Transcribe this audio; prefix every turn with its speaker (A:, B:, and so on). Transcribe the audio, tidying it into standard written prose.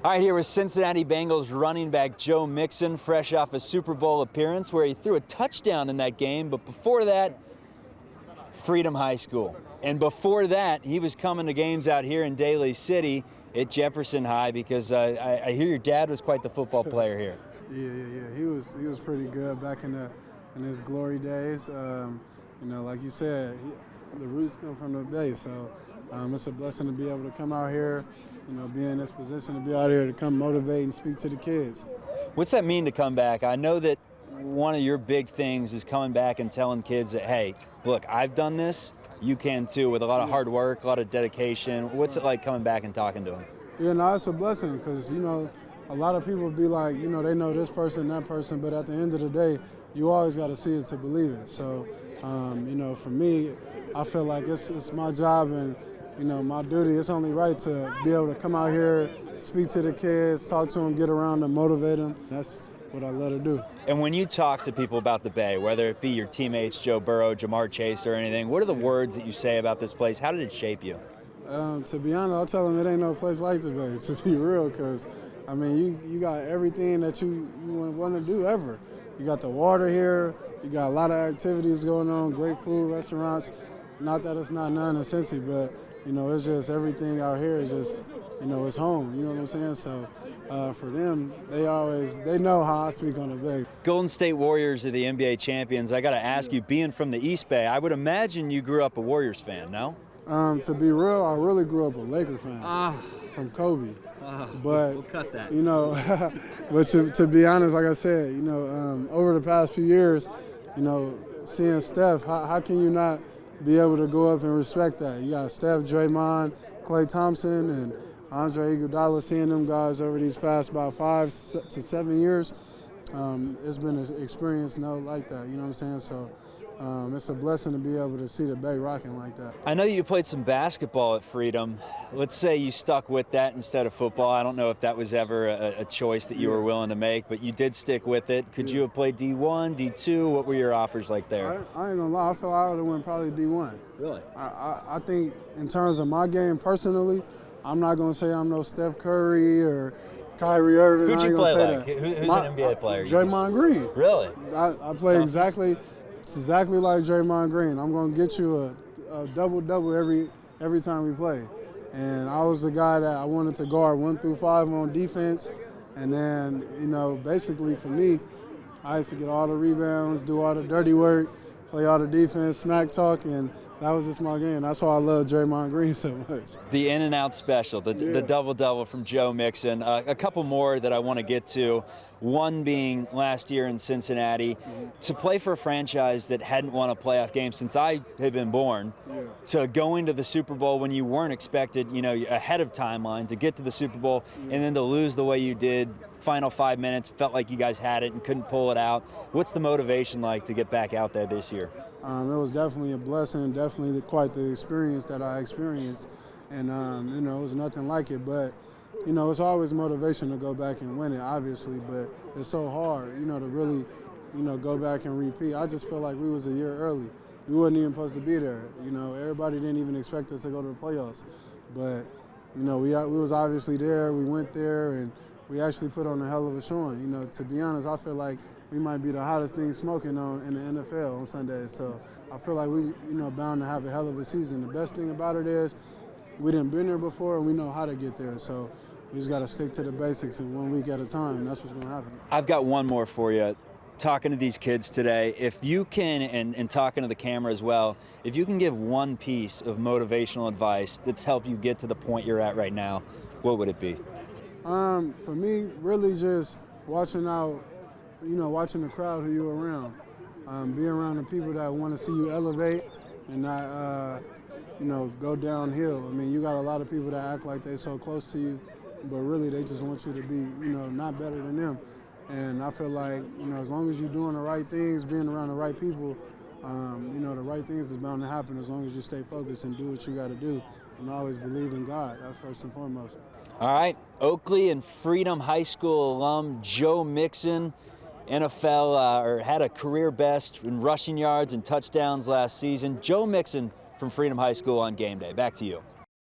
A: All right, here with Cincinnati Bengals running back Joe Mixon, fresh off a Super Bowl appearance where he threw a touchdown in that game, but before that, Freedom High School. And before that, he was coming to games out here in Daly City at Jefferson High because I hear your dad was quite the football player here.
B: Yeah. He was pretty good back in his glory days. Like you said, the roots come from the Bay, so it's a blessing to be able to come out here, be in this position to be out here to come motivate and speak to the kids.
A: What's that mean to come back? I know that one of your big things is coming back and telling kids that, hey, look, I've done this, you can too, with a lot of hard work, a lot of dedication. What's it like coming back and talking to them?
B: Yeah, no, it's a blessing because, a lot of people be like, they know this person, that person, but at the end of the day, you always got to see it to believe it. So, for me, I feel like it's my job and, my duty. It's only right to be able to come out here, speak to the kids, talk to them, get around them, motivate them. That's what I love to do.
A: And when you talk to people about the Bay, whether it be your teammates, Joe Burrow, Jamar Chase, or anything, what are the words that you say about this place? How did it shape you?
B: To be honest, I'll tell them it ain't no place like the Bay, to be real, because, you got everything that you want to do ever. You got the water here, you got a lot of activities going on, great food, restaurants. Not that it's not none in Cincy, but, it's just everything out here is just, it's home, you know what I'm saying? So for them, they know how I speak on the Bay.
A: Golden State Warriors are the NBA champions. I got to ask you, being from the East Bay, I would imagine you grew up a Warriors fan, no?
B: To be real, I really grew up a Laker fan from Kobe. But
A: we'll cut that.
B: But to be honest, like I said, over the past few years, seeing Steph, how can you not be able to go up and respect that? You got Steph, Draymond, Klay Thompson, and Andre Iguodala. Seeing them guys over these past about 5 to 7 years, it's been an experience like that. You know what I'm saying? So. It's a blessing to be able to see the Bay rocking like that.
A: I know you played some basketball at Freedom. Let's say you stuck with that instead of football. I don't know if that was ever a choice that you were willing to make, but you did stick with it. Could you have played D1, D2? What were your offers like there?
B: I ain't gonna lie, I feel like I would have went probably D1.
A: Really?
B: I think in terms of my game personally, I'm not gonna say I'm no Steph Curry or Kyrie Irving.
A: Who'd you play like? Who's an NBA player?
B: Draymond Green.
A: Really?
B: I play exactly like Draymond Green. I'm going to get you a double-double every time we play. And I was the guy that I wanted to guard 1 through 5 on defense. And then, basically for me, I used to get all the rebounds, do all the dirty work, play all the defense, smack talk, and that was just my game. That's why I love Draymond Green so much.
A: The in-and-out special, the double-double from Joe Mixon. A couple more that I want to get to. One being last year in Cincinnati. To play for a franchise that hadn't won a playoff game since I had been born, to going to the Super Bowl when you weren't expected, ahead of timeline, to get to the Super Bowl, and then to lose the way you did, final 5 minutes, felt like you guys had it and couldn't pull it out. What's the motivation like to get back out there this year?
B: It was definitely a blessing, definitely quite the experience that I experienced. And, it was nothing like it. But, it's always motivation to go back and win it, obviously. But it's so hard, to really, go back and repeat. I just feel like we was a year early. We wasn't even supposed to be there. Everybody didn't even expect us to go to the playoffs. But, we was obviously there. We went there, and we actually put on a hell of a showing. To be honest, I feel like we might be the hottest thing smoking in the NFL on Sundays. So I feel like we, bound to have a hell of a season. The best thing about it is we didn't been there before and we know how to get there. So we just got to stick to the basics and 1 week at a time. That's what's going to happen.
A: I've got one more for you. Talking to these kids today, if you can, and talking to the camera as well, if you can give one piece of motivational advice that's helped you get to the point you're at right now, what would it be?
B: For me, really just watching out, watching the crowd who you're around. Be around the people that want to see you elevate and not, go downhill. You got a lot of people that act like they're so close to you, but really they just want you to be, not better than them. And I feel like, as long as you're doing the right things, being around the right people, the right things is bound to happen as long as you stay focused and do what you got to do and always believe in God. That's first and foremost.
A: All right, Oakley and Freedom High School alum Joe Mixon, NFL, had a career best in rushing yards and touchdowns last season. Joe Mixon from Freedom High School on Game Day. Back to you.